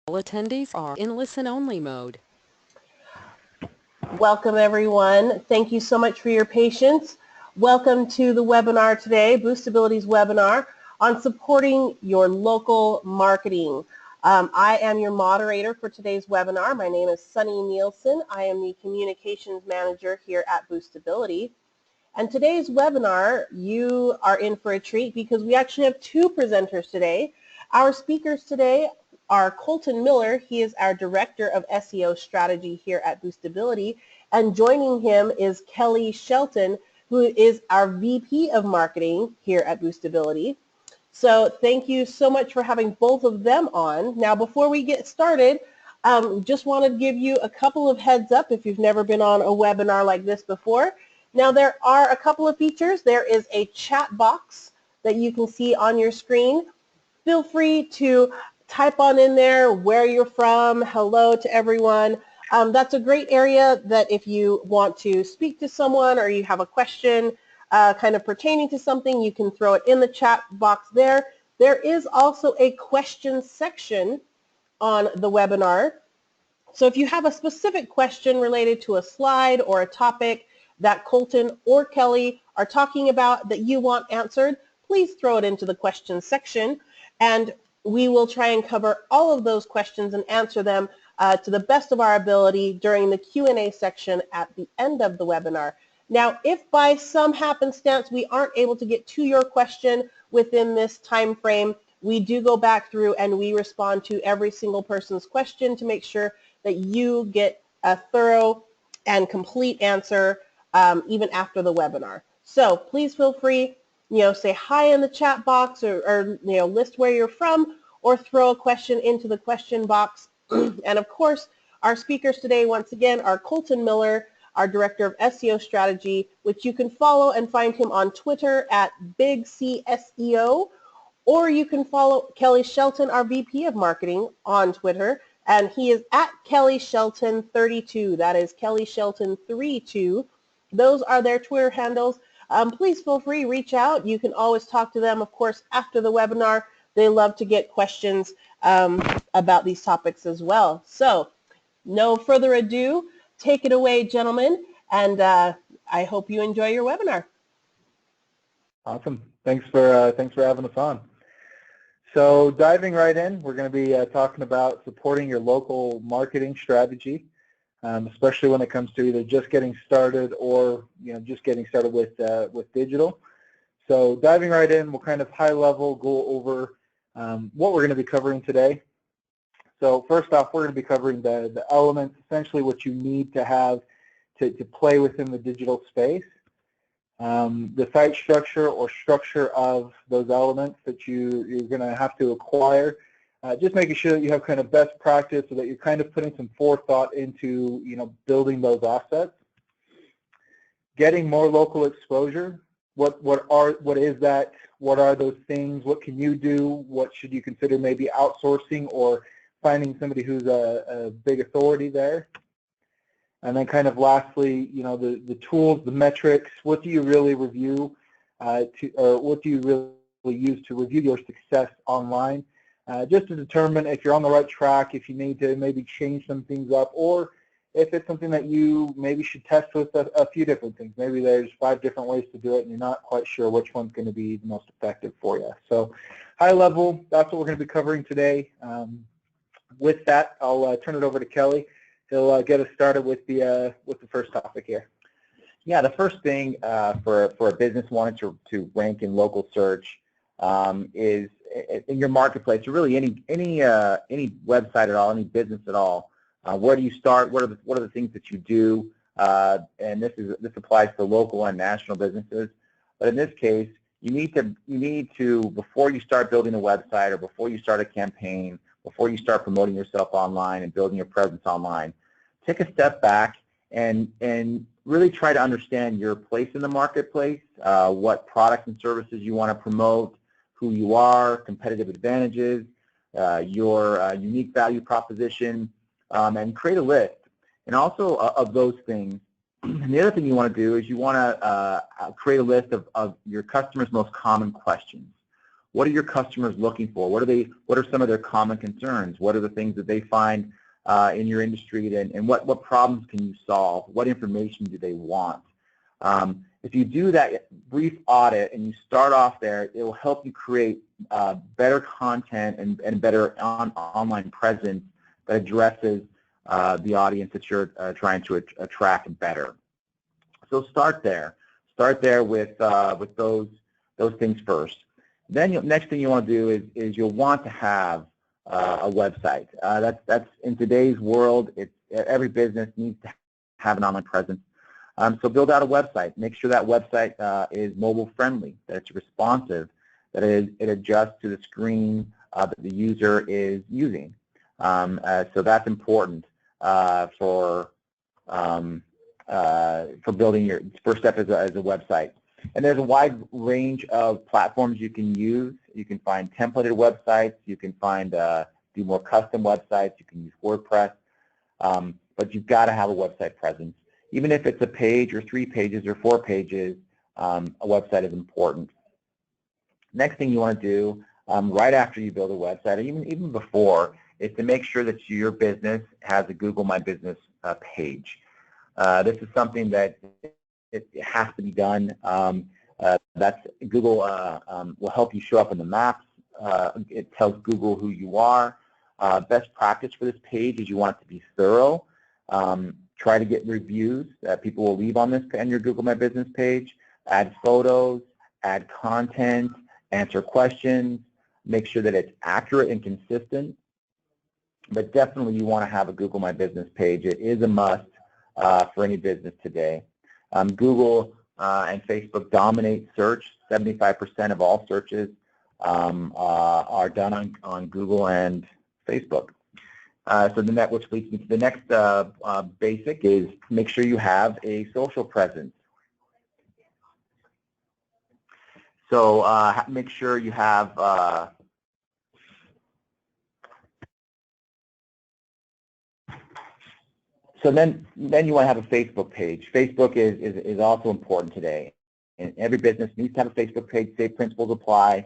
All attendees are in listen-only mode. Welcome everyone. Thank you so much for your patience. Welcome to the webinar today, Boostability's webinar on supporting your local marketing. I am your moderator for today's webinar. My name is Sunny Nielsen. I am the Communications Manager here at Boostability. And today's webinar, you are in for a treat because we actually have two presenters today. Our speakers today are Colton Miller. He is our Director of SEO Strategy here at Boostability. And joining him is Kelly Shelton, who is our VP of Marketing here at Boostability. So thank you so much for having both of them on. Now, before we get started, just wanted to give you a couple of heads up if you've never been on a webinar like this before. Now, there are a couple of features. There is a chat box that you can see on your screen. Feel free to type on in there where you're from, hello to everyone. That's a great area that if you want to speak to someone or you have a question kind of pertaining to something, you can throw it in the chat box there. There is also a question section on the webinar. So if you have a specific question related to a slide or a topic that Colton or Kelly are talking about that you want answered, please throw it into the questions section, and we will try and cover all of those questions and answer them to the best of our ability during the Q&A section at the end of the webinar. Now, if by some happenstance we aren't able to get to your question within this time frame, we do go back through and we respond to every single person's question to make sure that you get a thorough and complete answer even after the webinar. So please feel free, say hi in the chat box or list where you're from or throw a question into the question box. And of course, our speakers today, once again, are Colton Miller, our Director of SEO Strategy, which you can follow and find him on Twitter at BigCSEO, or you can follow Kelly Shelton, our VP of Marketing, on Twitter, and he is at Kelly Shelton 32. That is Kelly Shelton 32. Those are their Twitter handles. Please feel free, reach out. You can always talk to them, of course, after the webinar. They love to get questions about these topics as well. So, no further ado, take it away, gentlemen, and I hope you enjoy your webinar. Awesome. Thanks for having us on. So diving right in, we're going to be talking about supporting your local marketing strategy, especially when it comes to either just getting started or just getting started with digital. So diving right in, we'll kind of high level go over what we're going to be covering today. So first off, we're going to be covering the elements, essentially what you need to have to play within the digital space. The site structure or structure of those elements that you're going to have to acquire, just making sure that you have kind of best practice so that you're kind of putting some forethought into building those assets. Getting more local exposure. What is that? What are those things? What can you do? What should you consider maybe outsourcing or finding somebody who's a big authority there? And then kind of lastly, the tools, the metrics, what do you really review or what do you really use to review your success online, just to determine if you're on the right track, if you need to maybe change some things up, or if it's something that you maybe should test with a few different things. Maybe there's 5 different ways to do it and you're not quite sure which one's going to be the most effective for you. So high level, that's what we're going to be covering today. With that, I'll turn it over to Kelly. He'll get us started with the first topic here. Yeah, the first thing for a business wanting to rank in local search is in your marketplace, or really any website at all, any business at all. Where do you start? What are the things that you do? And this applies to local and national businesses. But in this case, you need to before you start building a website or before you start a campaign, before you start promoting yourself online and building your presence online, take a step back and really try to understand your place in the marketplace, what products and services you want to promote, who you are, competitive advantages, your unique value proposition, and create a list. And also of those things. And the other thing you want to do is you want to create a list of your customers' most common questions. What are your customers looking for? What are some of their common concerns? What are the things that they find in your industry, and what problems can you solve? What information do they want? If you do that brief audit and you start off there, it will help you create better content and better online presence that addresses the audience that you're trying to attract better. So start there. Start there with those things first. Then next thing you want to do is you'll want to have a website. That's in today's world. Every business needs to have an online presence. So build out a website. Make sure that website is mobile friendly, that it's responsive, that it adjusts to the screen that the user is using. So that's important for building your first step as a website. And there's a wide range of platforms you can use. You can find templated websites. You can find do more custom websites. You can use WordPress. But you've got to have a website presence. Even if it's a page or 3 pages or 4 pages, a website is important. Next thing you want to do right after you build a website, even before, is to make sure that your business has a Google My Business page. This is something that it has to be done. That's Google will help you show up in the maps. It tells Google who you are. Best practice for this page is you want it to be thorough. Try to get reviews that people will leave on your Google My Business page. Add photos, add content, answer questions. Make sure that it's accurate and consistent. But definitely you want to have a Google My Business page. It is a must for any business today. Google and Facebook dominate search. 75% of all searches are done on Google and Facebook. So then that which leads me to the next basic is make sure you have a social presence. So make sure you have so then you want to have a Facebook page. Facebook is also important today. And every business needs to have a Facebook page. Same principles apply.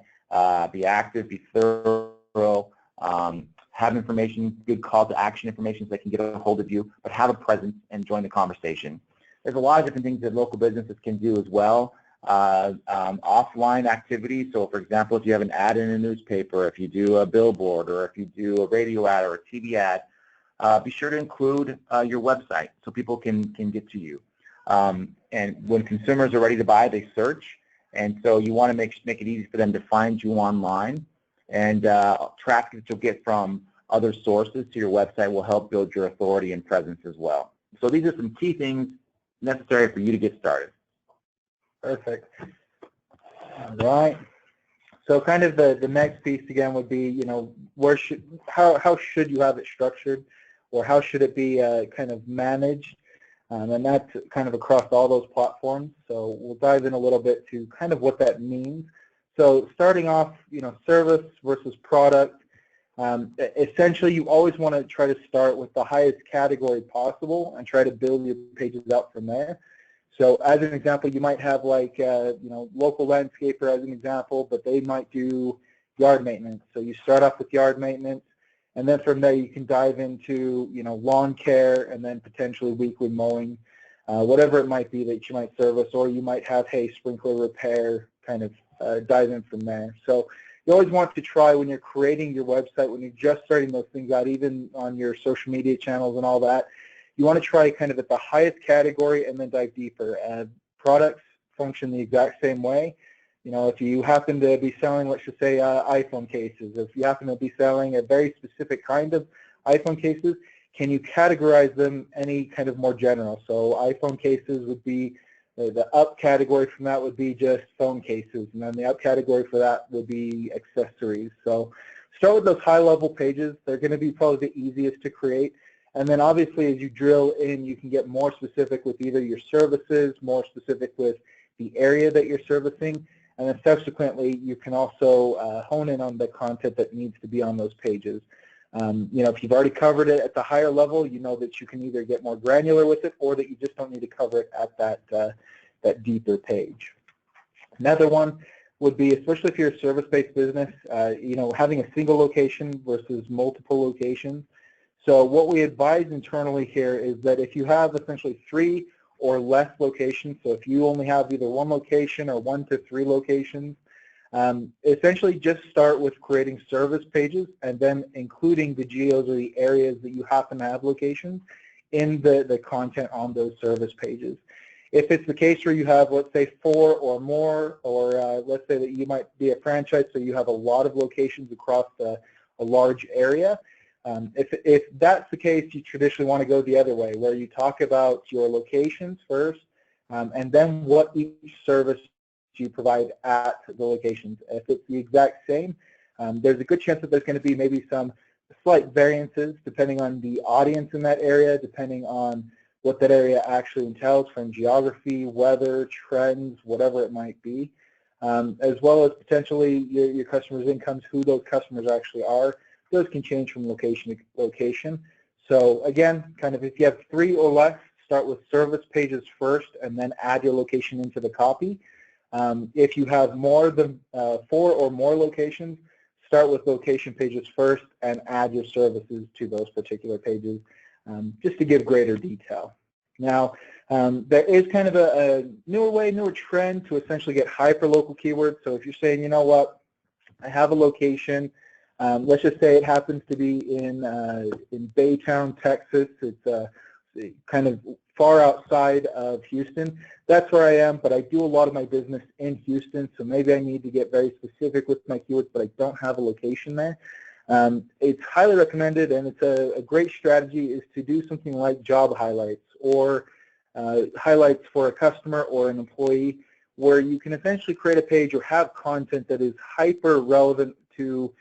Be active, be thorough, have information, good call to action information so they can get a hold of you, but have a presence and join the conversation. There's a lot of different things that local businesses can do as well. Offline activities, so for example, if you have an ad in a newspaper, if you do a billboard, or if you do a radio ad or a TV ad, be sure to include your website so people can get to you. And when consumers are ready to buy, they search, and so you want to make it easy for them to find you online. And traffic that you'll get from other sources to your website will help build your authority and presence as well. So these are some key things necessary for you to get started. Perfect. All right. So kind of the next piece again would be, how should you have it structured, or how should it be kind of managed? And that's kind of across all those platforms. So we'll dive in a little bit to kind of what that means. So starting off, service versus product. Essentially, you always want to try to start with the highest category possible and try to build your pages out from there. So as an example, you might have like, local landscaper as an example, but they might do yard maintenance. So you start off with yard maintenance, and then from there you can dive into, lawn care, and then potentially weekly mowing, whatever it might be that you might service, or you might have, hey, sprinkler repair, kind of dive in from there. So you always want to try when you're creating your website, when you're just starting those things out, even on your social media channels and all that, you want to try kind of at the highest category and then dive deeper. Products function the exact same way. If you happen to be selling, let's just say, iPhone cases, if you happen to be selling a very specific kind of iPhone cases, can you categorize them any kind of more general? So iPhone cases would be, the up category from that would be just phone cases, and then the up category for that would be accessories. So start with those high-level pages. They're going to be probably the easiest to create. And then obviously as you drill in, you can get more specific with either your services, more specific with the area that you're servicing, and then subsequently you can also hone in on the content that needs to be on those pages. If you've already covered it at the higher level, you know that you can either get more granular with it, or that you just don't need to cover it at that deeper page. Another one would be, especially if you're a service-based business, having a single location versus multiple locations. So what we advise internally here is that if you have essentially 3 or less locations, so if you only have either 1 location or 1 to 3 locations, essentially just start with creating service pages and then including the geos or the areas that you happen to have locations in the content on those service pages. If it's the case where you have, let's say, 4 or more, or let's say that you might be a franchise, so you have a lot of locations across a large area, if that's the case, you traditionally want to go the other way, where you talk about your locations first, and then what each service you provide at the locations. If it's the exact same, there's a good chance that there's going to be maybe some slight variances depending on the audience in that area, depending on what that area actually entails from geography, weather, trends, whatever it might be, as well as potentially your customers' incomes, who those customers actually are. Those can change from location to location. So again, kind of if you have 3 or less, start with service pages first and then add your location into the copy. If you have more than 4 or more locations, start with location pages first and add your services to those particular pages, just to give greater detail. Now, there is kind of a newer trend to essentially get hyperlocal keywords. So if you're saying, you know what, I have a location, let's just say it happens to be in Baytown, Texas. It's kind of far outside of Houston. That's where I am, but I do a lot of my business in Houston, so maybe I need to get very specific with my keywords, but I don't have a location there. It's highly recommended, and it's a great strategy, is to do something like job highlights or highlights for a customer or an employee, where you can essentially create a page or have content that is hyper relevant to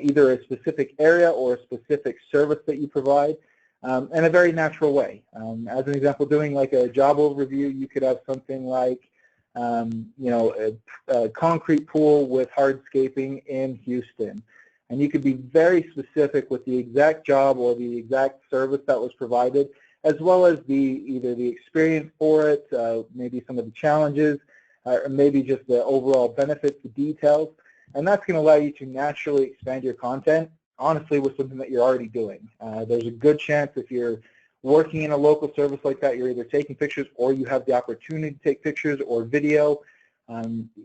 either a specific area or a specific service that you provide, in a very natural way. As an example, doing like a job overview, you could have something like, a concrete pool with hardscaping in Houston. And you could be very specific with the exact job or the exact service that was provided, as well as either the experience for it, maybe some of the challenges, or maybe just the overall benefits, the details. And that's going to allow you to naturally expand your content, honestly, with something that you're already doing. There's a good chance if you're working in a local service like that, you're either taking pictures or you have the opportunity to take pictures or video.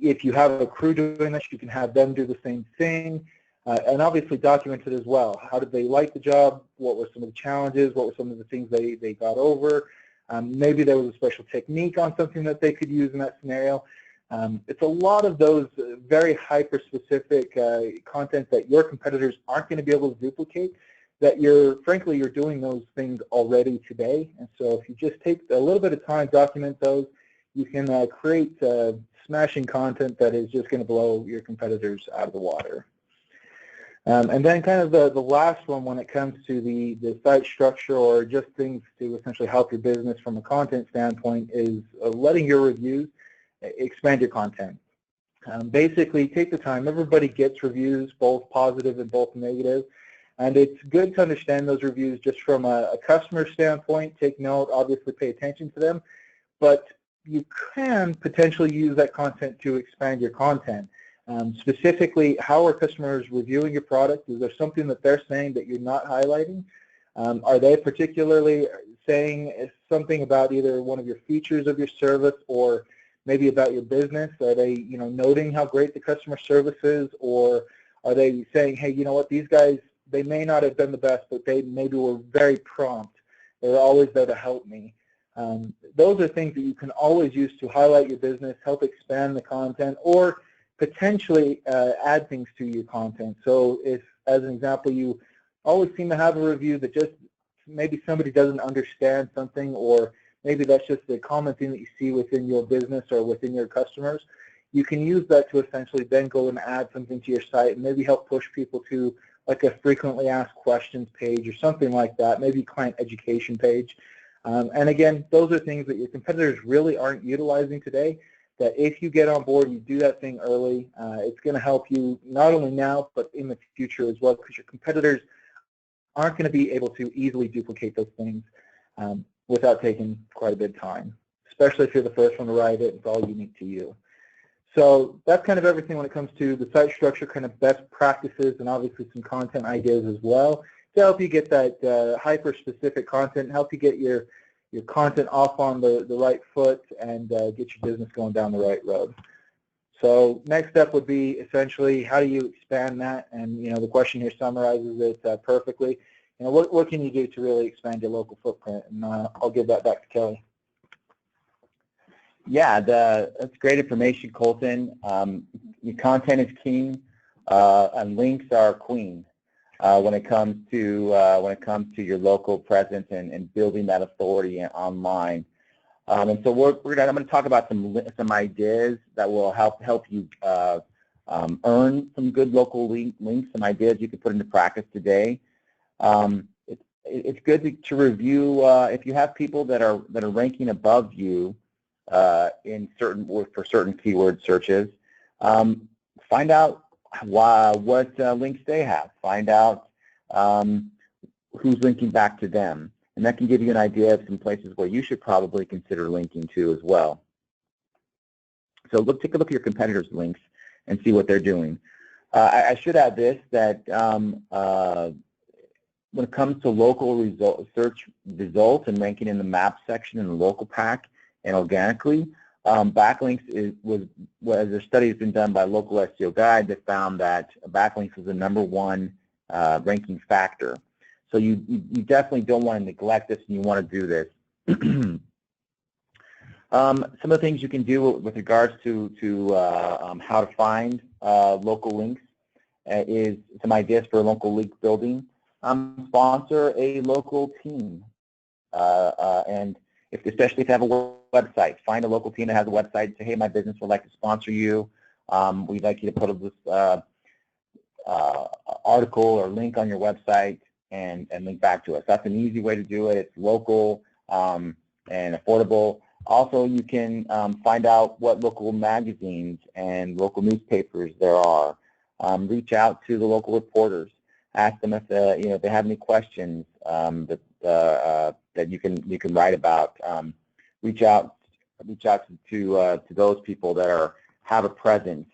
If you have a crew doing this, you can have them do the same thing. And obviously document it as well. How did they like the job? What were some of the challenges? What were some of the things they got over? Maybe there was a special technique on something that they could use in that scenario. It's a lot of those very hyper-specific content that your competitors aren't going to be able to duplicate, that frankly, you're doing those things already today. And so if you just take a little bit of time, document those, you can create smashing content that is just going to blow your competitors out of the water. And then kind of the last one when it comes to the site structure or just things to essentially help your business from a content standpoint is letting your reviews expand your content. Basically, take the time. Everybody gets reviews, both positive and both negative. And it's good to understand those reviews just from a customer standpoint. Take note, obviously pay attention to them. But you can potentially use that content to expand your content. Specifically, how are customers reviewing your product? Is there something that they're saying that you're not highlighting? Are they particularly saying something about either one of your features of your service or maybe about your business? Are they, noting how great the customer service is, or are they saying, hey, you know what, these guys, they may not have been the best, but they maybe were very prompt. They were always there to help me. Those are things that you can always use to highlight your business, help expand the content, or potentially add things to your content. So if, as an example, you always seem to have a review that just maybe somebody doesn't understand something, or maybe that's just a common thing that you see within your business or within your customers, you can use that to essentially then go and add something to your site and maybe help push people to like a frequently asked questions page or something like that, maybe client education page. And again, those are things that your competitors really aren't utilizing today, that if you get on board and you do that thing early, it's going to help you not only now, but in the future as well, because your competitors aren't going to be able to easily duplicate those things without taking quite a bit of time, especially if you're the first one to write it. It's all unique to you. So that's kind of everything when it comes to the site structure, kind of best practices, and obviously some content ideas as well to help you get that hyper-specific content, help you get your content off on the right foot, and get your business going down the right road. So next step would be essentially how do you expand that? And the question here summarizes it perfectly. What can you do to really expand your local footprint? And I'll give that back to Kelly. Yeah, that's great information, Colton. Your content is king, and links are queen when it comes to your local presence and building that authority online. And so I'm going to talk about some ideas that will help you earn some good local links, some ideas you can put into practice today. It's good to review if you have people that are ranking above you for certain keyword searches. Find out what links they have. Find out who's linking back to them. And that can give you an idea of some places where you should probably consider linking to as well. So take a look at your competitors' links and see what they're doing. I should add this, that when it comes to local search results and ranking in the map section in the local pack and organically, backlinks as a study has been done by Local SEO Guide that found that backlinks is the #1 ranking factor. So you definitely don't want to neglect this, and you want to do this. Some of the things you can do with regards to how to find local links is some ideas for local link building. Sponsor a local team, and especially if you have a website, find a local team that has a website and say, hey, my business would like to sponsor you. We'd like you to put this article or link on your website and link back to us. That's an easy way to do it. It's local and affordable. Also, you can find out what local magazines and local newspapers there are. Reach out to the local reporters. Ask them if they have any questions that you can write about. Reach out to those people that have a presence.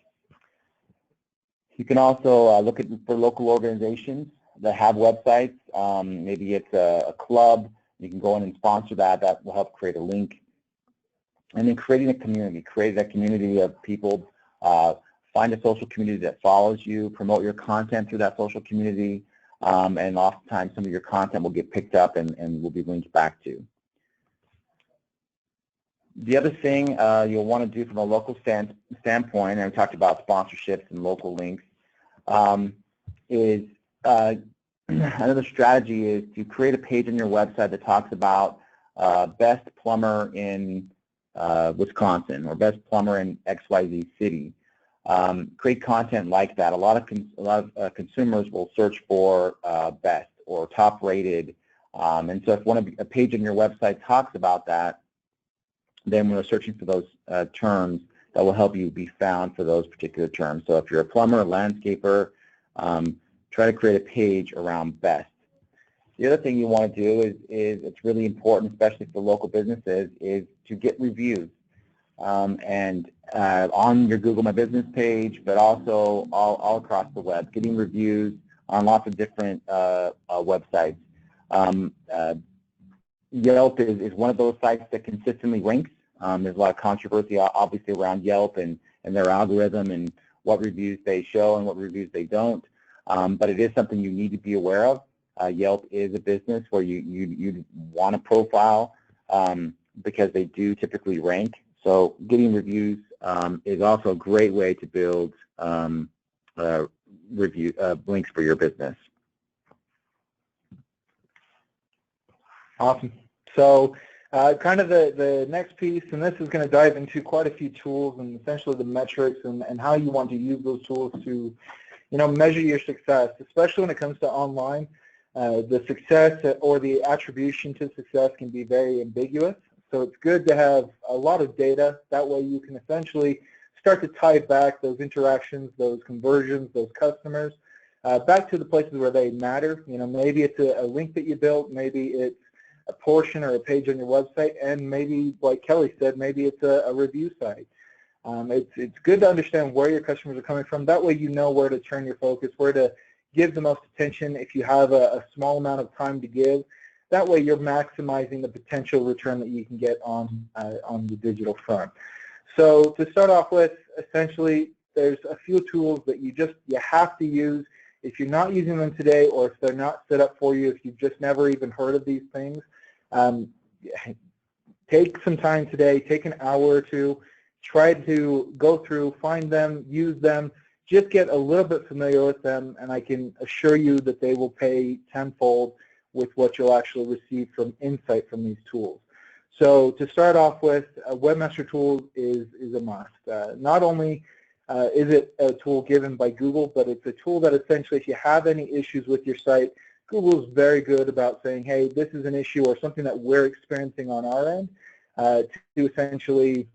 You can also look for local organizations that have websites. Maybe it's a club. You can go in and sponsor that. That will help create a link. And then creating a community. Create that community of people. Find a social community that follows you. Promote your content through that social community. And oftentimes some of your content will get picked up and will be linked back to. The other thing you'll want to do from a local standpoint, and we talked about sponsorships and local links, is another strategy is to create a page on your website that talks about best plumber in Wisconsin or best plumber in XYZ city. Create content like that. A lot of consumers will search for best or top rated, and so if a page on your website talks about that, then when we're searching for those terms, that will help you be found for those particular terms. So if you're a plumber, a landscaper, try to create a page around best. The other thing you want to do is it's really important, especially for local businesses, is to get reviews. And on your Google My Business page, but also all across the web, getting reviews on lots of different websites. Yelp is one of those sites that consistently ranks. There's a lot of controversy, obviously, around Yelp and their algorithm and what reviews they show and what reviews they don't. But it is something you need to be aware of. Yelp is a business where you want to profile because they do typically rank. So getting reviews is also a great way to build links for your business. Awesome. So kind of the next piece, and this is going to dive into quite a few tools and essentially the metrics and how you want to use those tools to measure your success, especially when it comes to online. The success or the attribution to success can be very ambiguous. So it's good to have a lot of data. That way you can essentially start to tie back those interactions, those conversions, those customers, back to the places where they matter. Maybe it's a link that you built, maybe it's a portion or a page on your website, and maybe, like Kelly said, maybe it's a review site. It's good to understand where your customers are coming from. That way you know where to turn your focus, where to give the most attention if you have a small amount of time to give. That way you're maximizing the potential return that you can get on the digital front. So to start off with, essentially, there's a few tools that you have to use. If you're not using them today, or if they're not set up for you, if you've just never even heard of these things, take some time today, take an hour or two, try to go through, find them, use them, just get a little bit familiar with them, and I can assure you that they will pay tenfold with what you'll actually receive from insight from these tools. So to start off with, Webmaster Tools is a must. Not only is it a tool given by Google, but it's a tool that essentially, if you have any issues with your site, Google is very good about saying, hey, this is an issue or something that we're experiencing on our end, to essentially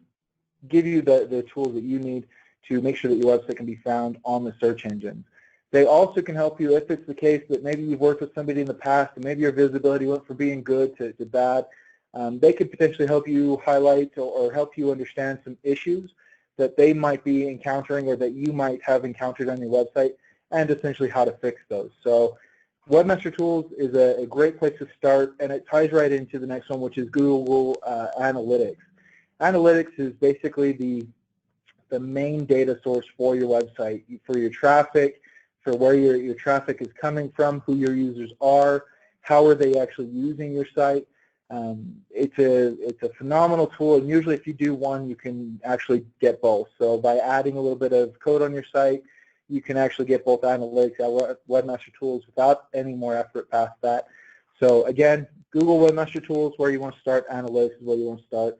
give you the tools that you need to make sure that your website can be found on the search engines. They also can help you if it's the case that maybe you've worked with somebody in the past and maybe your visibility went from being good to bad. They could potentially help you highlight or help you understand some issues that they might be encountering or that you might have encountered on your website, and essentially how to fix those. So Webmaster Tools is a great place to start, and it ties right into the next one, which is Google Analytics. Analytics is basically the main data source for your website, for your traffic, for where your traffic is coming from, who your users are, how are they actually using your site. It's a phenomenal tool, and usually if you do one, you can actually get both. So by adding a little bit of code on your site, you can actually get both Analytics and Webmaster Tools without any more effort past that. So again, Google Webmaster Tools where you want to start, Analytics is where you want to start.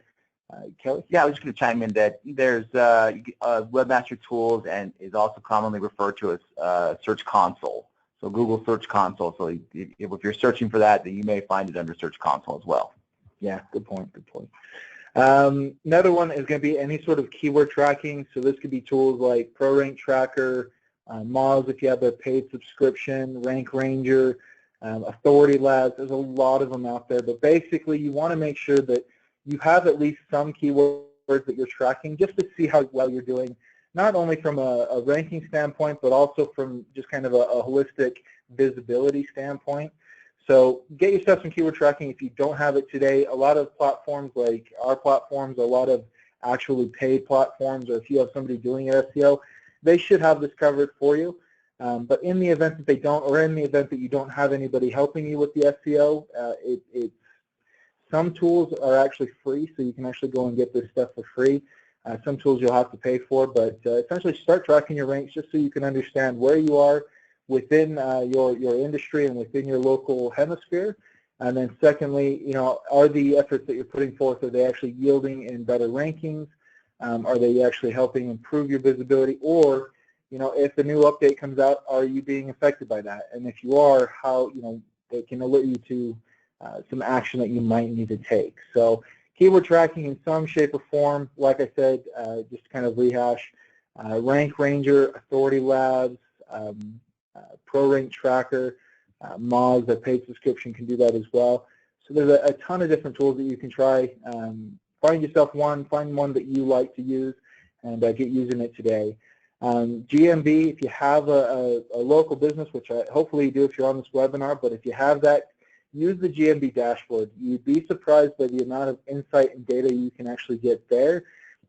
Kelly? Yeah, I was just going to chime in that there's Webmaster Tools and is also commonly referred to as Search Console. So Google Search Console. So if you're searching for that, then you may find it under Search Console as well. Yeah, good point, good point. Another one is going to be any sort of keyword tracking. So this could be tools like ProRank Tracker, Moz if you have a paid subscription, Rank Ranger, Authority Labs. There's a lot of them out there, but basically you want to make sure that you have at least some keywords that you're tracking just to see how well you're doing, not only from a ranking standpoint, but also from just kind of a holistic visibility standpoint. So get yourself some keyword tracking if you don't have it today. A lot of platforms like our platforms, a lot of actually paid platforms, or if you have somebody doing your SEO, they should have this covered for you. But in the event that they don't, or in the event that you don't have anybody helping you with the SEO, some tools are actually free, so you can actually go and get this stuff for free. Some tools you'll have to pay for, but essentially start tracking your ranks just so you can understand where you are within your industry and within your local hemisphere. And then secondly, are the efforts that you're putting forth, are they actually yielding in better rankings? Are they actually helping improve your visibility? Or, if a new update comes out, are you being affected by that? And if you are, how, it can alert you to some action that you might need to take. So keyword tracking in some shape or form, like I said, just kind of rehash, Rank Ranger, Authority Labs, ProRank Tracker, Moz, a paid subscription can do that as well. So there's a ton of different tools that you can try. Find yourself one, find one that you like to use, and get using it today. GMB, if you have a local business, which hopefully you do if you're on this webinar, but if you have that, use the GMB dashboard. You'd be surprised by the amount of insight and data you can actually get there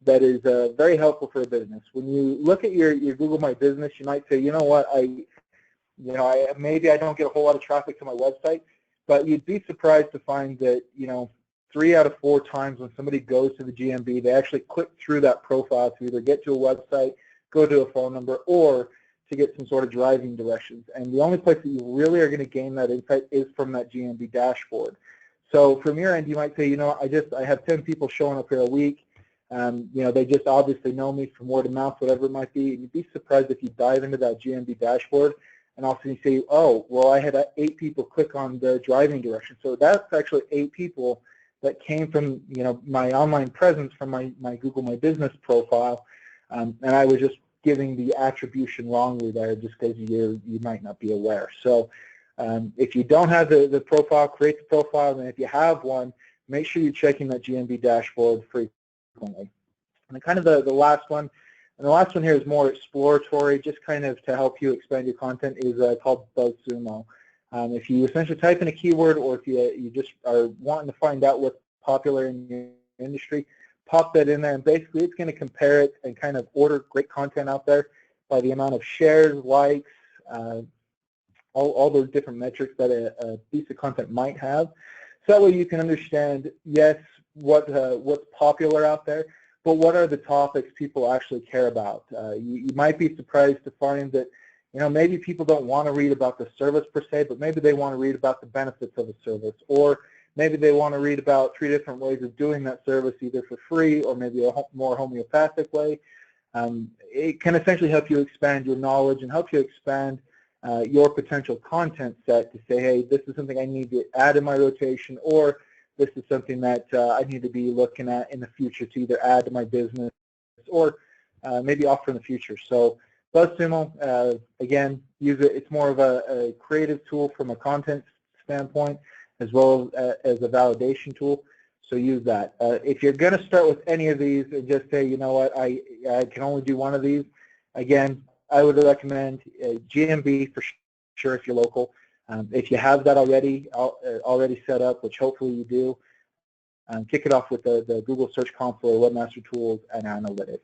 that is very helpful for a business. When you look at your Google My Business, you might say, you know what, maybe I don't get a whole lot of traffic to my website, but you'd be surprised to find that, 3 out of 4 times when somebody goes to the GMB, they actually click through that profile to either get to a website, go to a phone number, or to get some sort of driving directions. And the only place that you really are going to gain that insight is from that GMB dashboard. So from your end, you might say, I have 10 people showing up here a week. They just obviously know me from word of mouth, whatever it might be. And you'd be surprised if you dive into that GMB dashboard and also you say, oh, well, I had 8 people click on the driving direction. So that's actually 8 people that came from, my online presence from my Google My Business profile. And I was just giving the attribution wrongly there just because you might not be aware. So if you don't have the profile, create the profile, and if you have one, make sure you're checking that GMB dashboard frequently. And then kind of the last one, and the last one here is more exploratory, just kind of to help you expand your content, is called BuzzSumo. If you essentially type in a keyword, or if you just are wanting to find out what's popular in your industry, pop that in there, and basically it's going to compare it and kind of order great content out there by the amount of shares, likes, all those different metrics that a piece of content might have. So that way you can understand, yes, what's popular out there, but what are the topics people actually care about. You might be surprised to find that, you know, maybe people don't want to read about the service per se, but maybe they want to read about the benefits of the service, or maybe they want to read about 3 different ways of doing that service, either for free or maybe a more homeopathic way. It can essentially help you expand your knowledge and help you expand your potential content set to say, hey, this is something I need to add in my rotation, or this is something that I need to be looking at in the future to either add to my business or maybe offer in the future. So BuzzSumo, again, use it. It's more of a creative tool from a content standpoint, as well as a validation tool. So use that. If you're going to start with any of these and just say, you know what, I can only do one of these, again, I would recommend GMB for sure if you're local. If you have that already set up, which hopefully you do, kick it off with the Google Search Console, Webmaster Tools, and Analytics.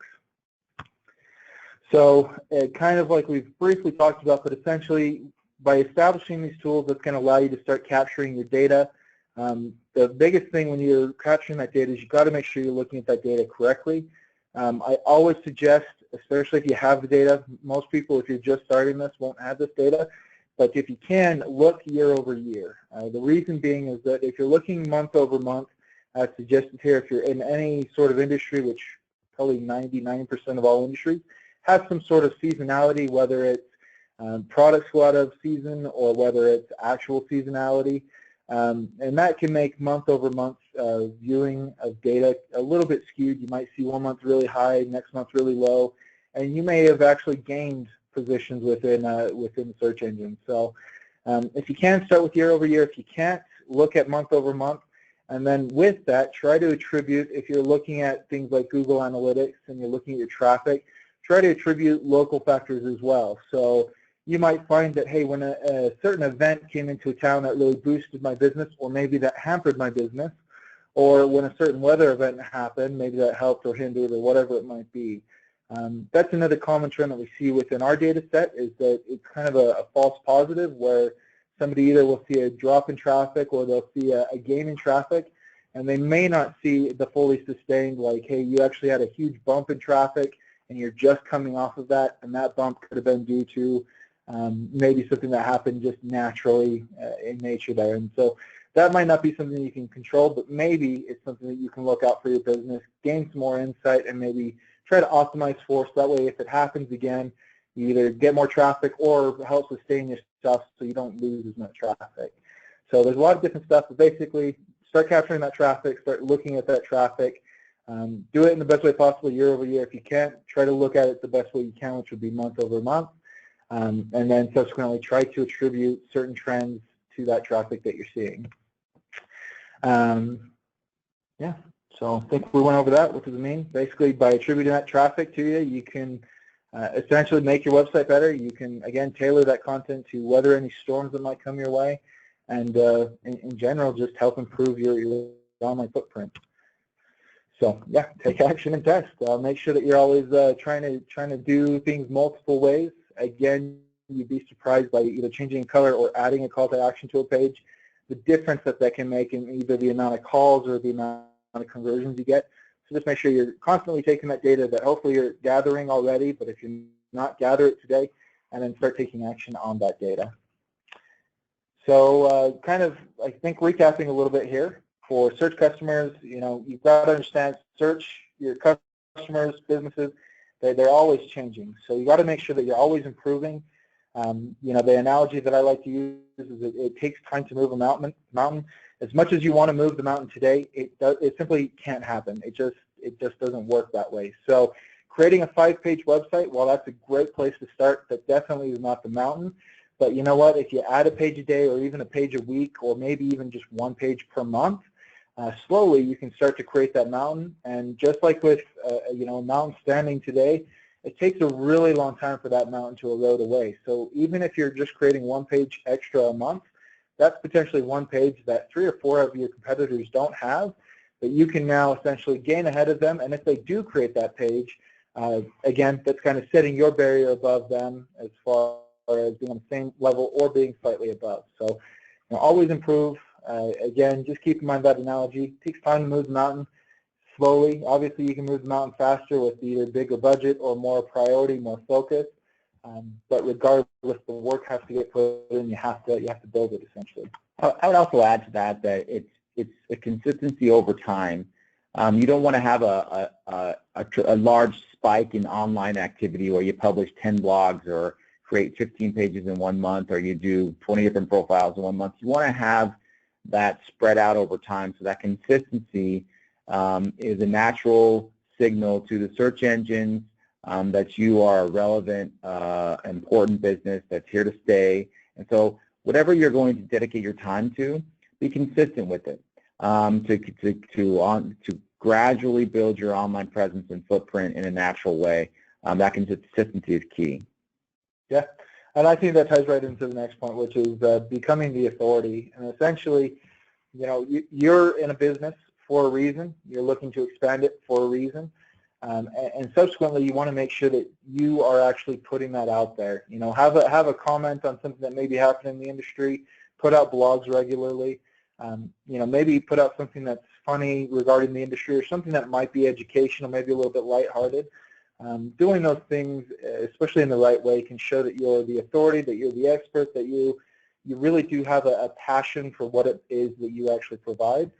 So kind of like we've briefly talked about, but essentially by establishing these tools, that's going to allow you to start capturing your data. The biggest thing when you're capturing that data is you've got to make sure you're looking at that data correctly. I always suggest, especially if you have the data, most people, if you're just starting this, won't have this data, but if you can, look year over year. The reason being is that if you're looking month over month, as suggested here, if you're in any sort of industry, which probably 99% of all industries, have some sort of seasonality, whether it's products go out of season or whether it's actual seasonality. And that can make month over month viewing of data a little bit skewed. You might see one month really high, next month really low, and you may have actually gained positions within the search engine. So if you can, start with year over year. If you can't, look at month over month. And then with that, try to attribute, if you're looking at things like Google Analytics and you're looking at your traffic, try to attribute local factors as well. So you might find that, hey, when a certain event came into a town that really boosted my business, or maybe that hampered my business, or when a certain weather event happened, maybe that helped or hindered or whatever it might be. That's another common trend that we see within our data set, is that it's kind of a false positive where somebody either will see a drop in traffic or they'll see a gain in traffic, and they may not see the fully sustained, like, hey, you actually had a huge bump in traffic and you're just coming off of that, and that bump could have been due to maybe something that happened just naturally in nature there. And so that might not be something you can control, but maybe it's something that you can look out for your business, gain some more insight, and maybe try to optimize for, so that way if it happens again, you either get more traffic or help sustain your stuff so you don't lose as much traffic. So there's a lot of different stuff, but basically start capturing that traffic, start looking at that traffic, do it in the best way possible year over year. If you can't, try to look at it the best way you can, which would be month over month, and then subsequently try to attribute certain trends to that traffic that you're seeing. Yeah, so I think we went over that. What does it mean? Basically, by attributing that traffic to you, you can essentially make your website better. You can, again, tailor that content to weather any storms that might come your way, and in general, just help improve your online footprint. So yeah, take action and test. Make sure that you're always trying to do things multiple ways. Again, you'd be surprised by either changing color or adding a call to action to a page, the difference that can make in either the amount of calls or the amount of conversions you get. So just make sure you're constantly taking that data that hopefully you're gathering already, but if you're not, gather it today, and then start taking action on that data. So kind of, I think, recapping a little bit here. For search customers, you know, you've got to understand search, your customers, businesses, they're always changing. So you got to make sure that you're always improving. You know, the analogy that I like to use is it takes time to move a mountain. As much as you want to move the mountain today, it simply can't happen. It just doesn't work that way. So creating a 5-page website, well, that's a great place to start. That definitely is not the mountain. But you know what? If you add a page a day or even a page a week or maybe even just 1 page per month, slowly you can start to create that mountain. And just like with a mountain standing today, it takes a really long time for that mountain to erode away. So even if you're just creating one page extra a month, that's potentially one page that 3 or 4 of your competitors don't have, but you can now essentially gain ahead of them. And if they do create that page, again, that's kind of setting your barrier above them as far as being on the same level or being slightly above. So always improve. Again, just keep in mind that analogy. It takes time to move the mountain slowly. Obviously, you can move the mountain faster with either bigger budget or more priority, more focus. But regardless, the work has to get put in. You have to build it essentially. I would also add to that it's a consistency over time. You don't want to have a large spike in online activity where you publish 10 blogs or create 15 pages in 1 month, or you do 20 different profiles in 1 month. You want to have that spread out over time, so that consistency is a natural signal to the search engines that you are a relevant, important business that's here to stay. And so whatever you're going to dedicate your time to, be consistent with it to gradually build your online presence and footprint in a natural way. That consistency is key. Yeah, and I think that ties right into the next point, which is becoming the authority. And essentially, you're in a business for a reason. You're looking to expand it for a reason. And subsequently, you want to make sure that you are actually putting that out there. Have a comment on something that may be happening in the industry. Put out blogs regularly. Maybe put out something that's funny regarding the industry, or something that might be educational, maybe a little bit lighthearted. Doing those things, especially in the right way, can show that you're the authority, that you're the expert, that you really do have a passion for what it is that you actually provide,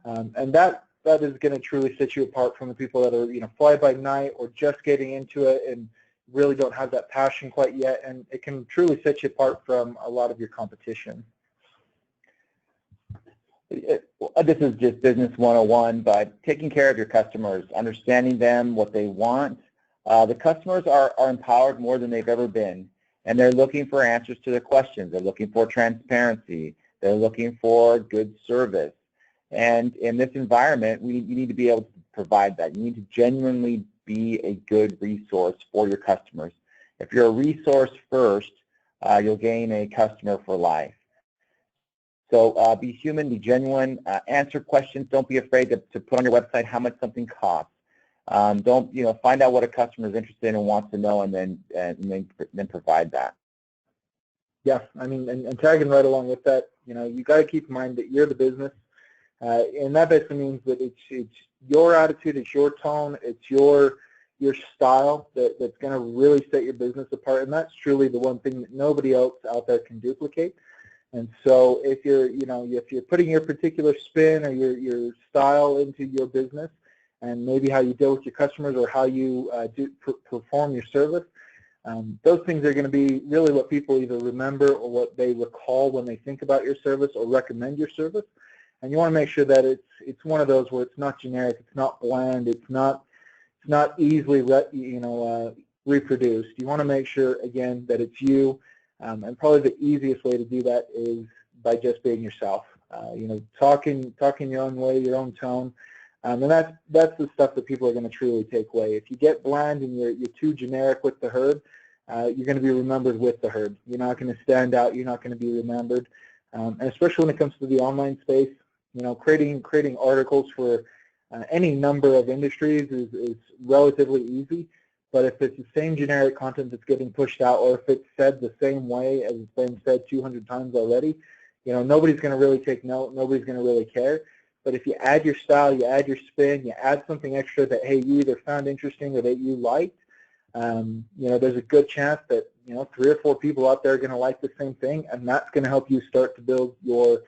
and that is going to truly set you apart from the people that are fly by night or just getting into it and really don't have that passion quite yet, and it can truly set you apart from a lot of your competition. This is just business 101, but taking care of your customers, understanding them, what they want. The customers are empowered more than they've ever been, and they're looking for answers to their questions. They're looking for transparency. They're looking for good service. And in this environment, you need to be able to provide that. You need to genuinely be a good resource for your customers. If you're a resource first, you'll gain a customer for life. So be human, be genuine, answer questions. Don't be afraid to put on your website how much something costs. Don't find out what a customer is interested in and wants to know, and then provide that. Yeah, I mean, and tagging right along with that, you got to keep in mind that you're the business, and that basically means that it's your attitude, it's your tone, it's your style that's going to really set your business apart, and that's truly the one thing that nobody else out there can duplicate. And so if you're putting your particular spin or your style into your business, and maybe how you deal with your customers or how you perform your service, those things are going to be really what people either remember or what they recall when they think about your service or recommend your service. And you want to make sure that it's one of those where it's not generic, it's not bland, it's not easily reproduced. You want to make sure, again, that it's you. And probably the easiest way to do that is by just being yourself. Talking your own way, your own tone, and that's the stuff that people are going to truly take away. If you get bland and you're too generic with the herd, you're going to be remembered with the herd. You're not going to stand out. You're not going to be remembered. And especially when it comes to the online space, creating articles for any number of industries is relatively easy. But if it's the same generic content that's getting pushed out, or if it's said the same way as it's been said 200 times already, nobody's going to really take note. Nobody's going to really care. But if you add your style, you add your spin, you add something extra that, hey, you either found interesting or that you liked, there's a good chance that 3 or 4 people out there are going to like the same thing, and that's going to help you start to build your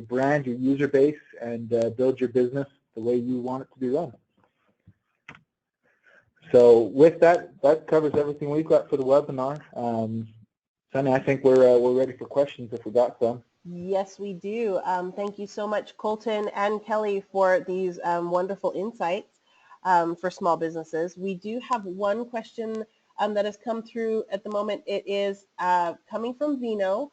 brand, your user base, and build your business the way you want it to be run. So with that covers everything we've got for the webinar. Sunny, I think we're ready for questions if we got some. Yes, we do. Thank you so much, Colton and Kelly, for these wonderful insights for small businesses. We do have one question that has come through at the moment. It is coming from Vino.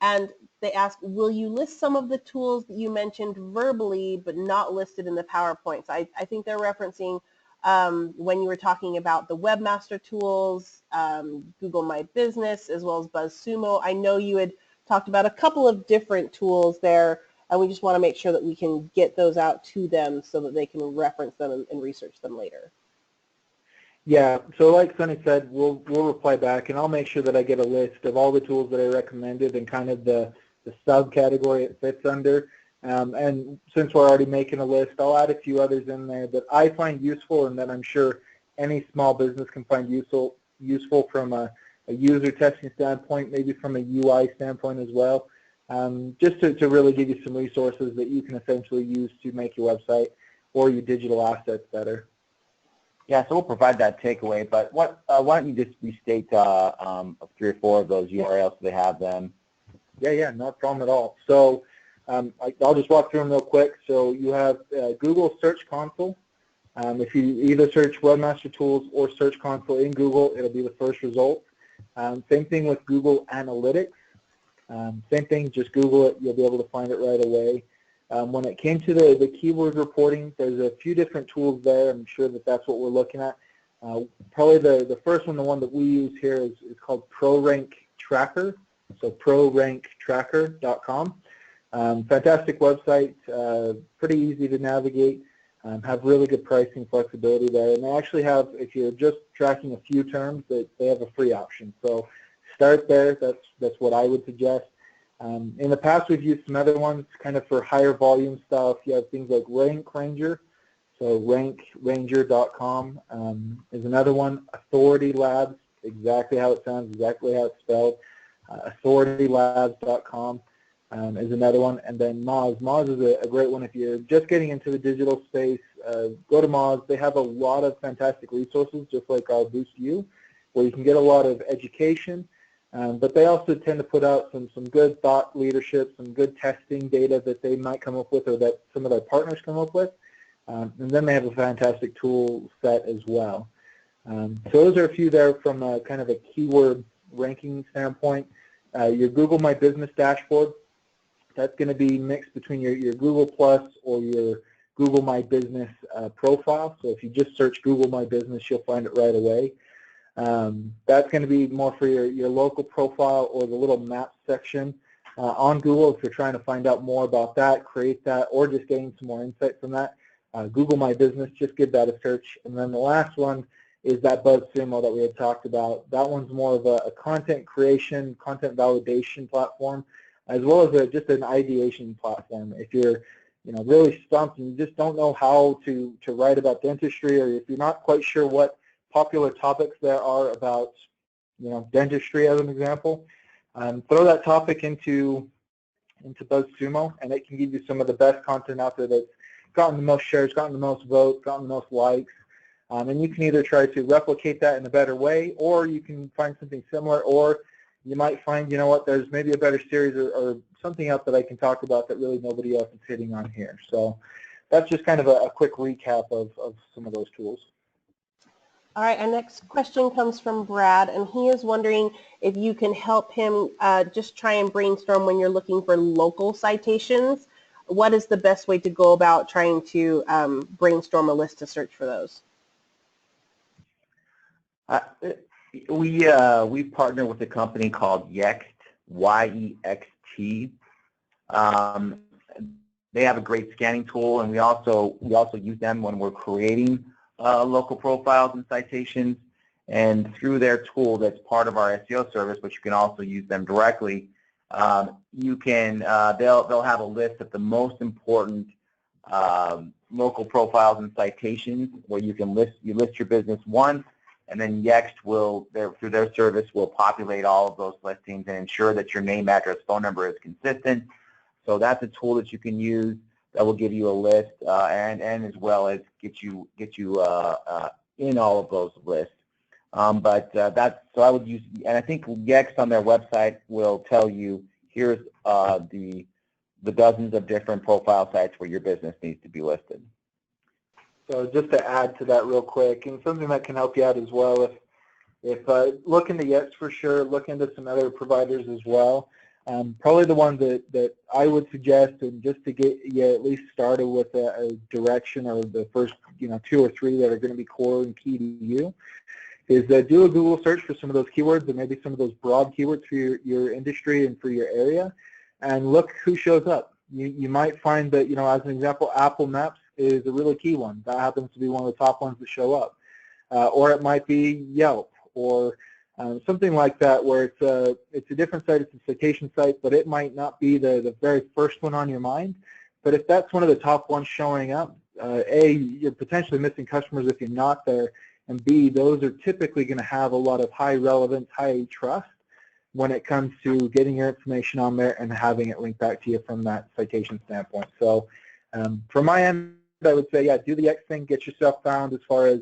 And they ask, will you list some of the tools that you mentioned verbally but not listed in the PowerPoint? So I think they're referencing when you were talking about the Webmaster Tools, Google My Business, as well as BuzzSumo. I know you had talked about a couple of different tools there, and we just want to make sure that we can get those out to them so that they can reference them and research them later. Yeah, so like Sunny said, we'll reply back, and I'll make sure that I get a list of all the tools that I recommended and kind of the subcategory it fits under. And since we're already making a list, I'll add a few others in there that I find useful and that I'm sure any small business can find useful from a user testing standpoint, maybe from a UI standpoint as well, just to really give you some resources that you can essentially use to make your website or your digital assets better. Yeah, so we'll provide that takeaway, but why don't you just restate 3 or 4 of those URLs so they have them? Yeah, no problem at all. So I'll just walk through them real quick. So you have Google Search Console. If you either search Webmaster Tools or Search Console in Google, it'll be the first result. Same thing with Google Analytics. Same thing, just Google it. You'll be able to find it right away. When it came to the keyword reporting, there's a few different tools there. I'm sure that that's what we're looking at. Probably the first one, the one that we use here is called ProRank Tracker. So ProRankTracker.com. Fantastic website, pretty easy to navigate, have really good pricing flexibility there. And they actually have, if you're just tracking a few terms, they have a free option. So start there. That's what I would suggest. In the past, we've used some other ones kind of for higher volume stuff. You have things like Rank Ranger. So rankranger.com is another one. Authority Labs, exactly how it sounds, exactly how it's spelled. authoritylabs.com is another one. And then Moz. Moz is a great one if you're just getting into the digital space. Go to Moz. They have a lot of fantastic resources, just like our Boost U, where you can get a lot of education. But they also tend to put out some good thought leadership, some good testing data that they might come up with or that some of their partners come up with. And then they have a fantastic tool set as well. So those are a few there from a kind of a keyword ranking standpoint. Your Google My Business dashboard, that's going to be mixed between your Google Plus or your Google My Business profile. So if you just search Google My Business, you'll find it right away. That's going to be more for your local profile or the little map section on Google if you're trying to find out more about that, create that, or just getting some more insight from that. Google My Business, just give that a search. And then the last one is that BuzzSumo that we had talked about. That one's more of a content creation, content validation platform, as well as just an ideation platform. If you're really stumped and you just don't know how to write about dentistry, or if you're not quite sure what popular topics there are about dentistry as an example, throw that topic into BuzzSumo, and it can give you some of the best content out there that's gotten the most shares, gotten the most votes, gotten the most likes. And you can either try to replicate that in a better way, or you can find something similar, or you might find, there's maybe a better series or something else that I can talk about that really nobody else is hitting on here. So that's just kind of a quick recap of some of those tools. All right, our next question comes from Brad, and he is wondering if you can help him just try and brainstorm when you're looking for local citations. What is the best way to go about trying to brainstorm a list to search for those? We partner with a company called Yext, Y-E-X-T. They have a great scanning tool, and we also use them when we're creating local profiles and citations. And through their tool, that's part of our SEO service, but you can also use them directly. You can they'll have a list of the most important local profiles and citations where you list your business once. And then Yext through their service, will populate all of those listings and ensure that your name, address, phone number is consistent. So that's a tool that you can use that will give you a list and as well as get you in all of those lists. So I would use, and I think Yext on their website will tell you, here's the dozens of different profile sites where your business needs to be listed. So just to add to that real quick, and something that can help you out as well, if look into Yext for sure, look into some other providers as well. Probably the one that I would suggest, and just to get you at least started with a direction, or the first 2 or 3 that are going to be core and key to you, is do a Google search for some of those keywords, and maybe some of those broad keywords for your industry and for your area, and look who shows up. You might find that, as an example, Apple Maps is a really key one. That happens to be one of the top ones that show up. Or it might be Yelp, or something like that, where it's a different site, it's a citation site, but it might not be the very first one on your mind. But if that's one of the top ones showing up, A, you're potentially missing customers if you're not there, and B, those are typically going to have a lot of high relevance, high trust when it comes to getting your information on there and having it linked back to you from that citation standpoint. So from my end, I would say, yeah, do the X thing, get yourself found as far as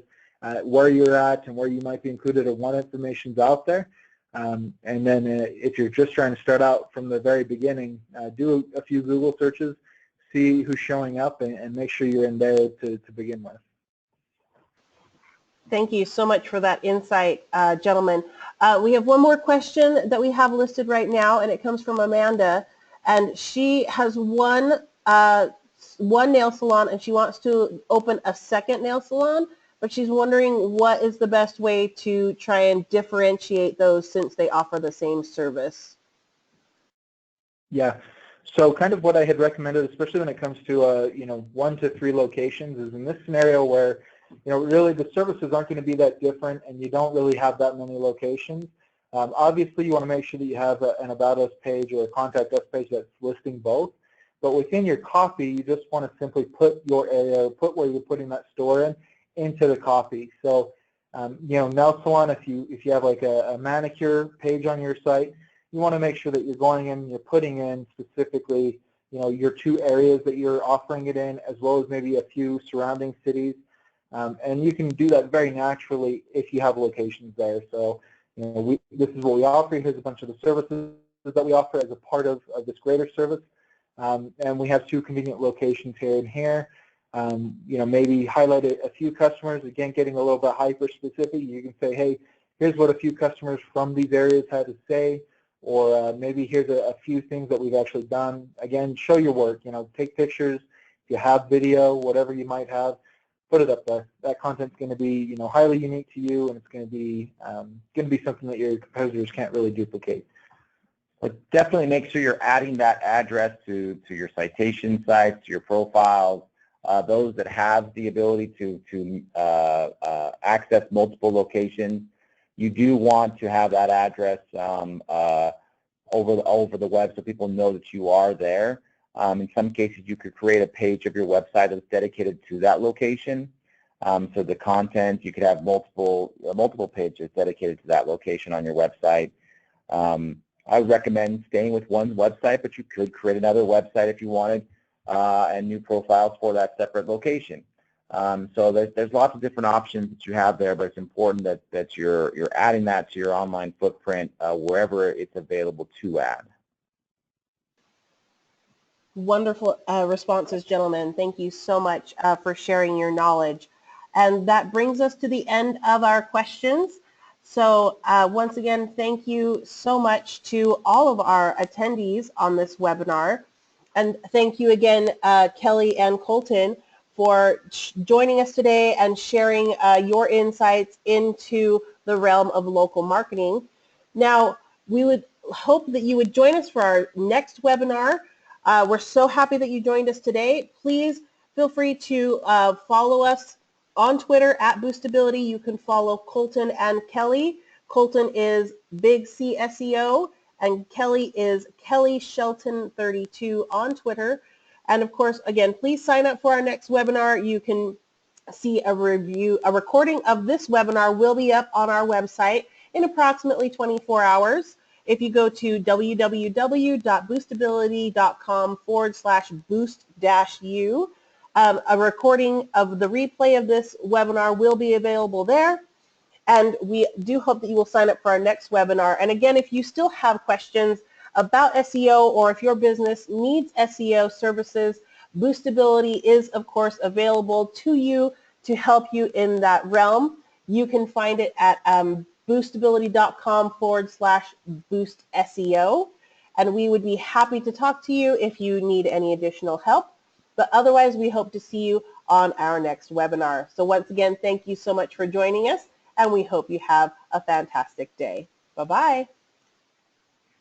where you're at and where you might be included, or what information's out there. And then if you're just trying to start out from the very beginning, do a few Google searches, see who's showing up, and make sure you're in there to begin with. Thank you so much for that insight, gentlemen. We have one more question that we have listed right now, and it comes from Amanda. And she has one nail salon, and she wants to open a second nail salon, but she's wondering what is the best way to try and differentiate those, since they offer the same service. Yeah. So kind of what I had recommended, especially when it comes to 1 to 3 locations, is in this scenario where really the services aren't going to be that different, and you don't really have that many locations. Obviously, you want to make sure that you have an About Us page or a Contact Us page that's listing both. But within your copy, you just want to simply put your area, or put where you're putting that store into the copy. So, nail salon, if you have like a manicure page on your site, you want to make sure that you're going in, you're putting in specifically, your 2 areas that you're offering it in, as well as maybe a few surrounding cities. And you can do that very naturally if you have locations there. So, this is what we offer. Here's a bunch of the services that we offer as a part of this greater service. And we have 2 convenient locations here and here. Maybe highlight a few customers, again, getting a little bit hyper specific. You can say, hey, here's what a few customers from these areas had to say, or maybe here's a few things that we've actually done. Again, show your work, take pictures. If you have video, whatever you might have, put it up there. That content's going to be, highly unique to you, and it's going to be something that your competitors can't really duplicate. But definitely make sure you're adding that address to your citation sites, to your profiles, those that have the ability to access multiple locations. You do want to have that address over the web so people know that you are there. In some cases, you could create a page of your website that's dedicated to that location. So the content, you could have multiple pages dedicated to that location on your website. I would recommend staying with one website, but you could create another website if you wanted, and new profiles for that separate location. So there's lots of different options that you have there, but it's important that you're adding that to your online footprint wherever it's available to add. Wonderful responses, gentlemen. Thank you so much for sharing your knowledge. And that brings us to the end of our questions. So once again, thank you so much to all of our attendees on this webinar. And thank you again, Kelly and Colton, for joining us today and sharing your insights into the realm of local marketing. Now, we would hope that you would join us for our next webinar. We're so happy that you joined us today. Please feel free to follow us on Twitter at Boostability. You can follow Colton and Kelly. Colton is Big C SEO, and Kelly is Kelly Shelton 32 on Twitter. And of course, again, please sign up for our next webinar. You can see a recording of this webinar will be up on our website in approximately 24 hours. If you go to www.boostability.com/boost-u, a recording of the replay of this webinar will be available there. And we do hope that you will sign up for our next webinar. And again, if you still have questions about SEO, or if your business needs SEO services, Boostability is, of course, available to you to help you in that realm. You can find it at boostability.com/boost SEO. and we would be happy to talk to you if you need any additional help. But otherwise, we hope to see you on our next webinar. So once again, thank you so much for joining us, and we hope you have a fantastic day. Bye-bye.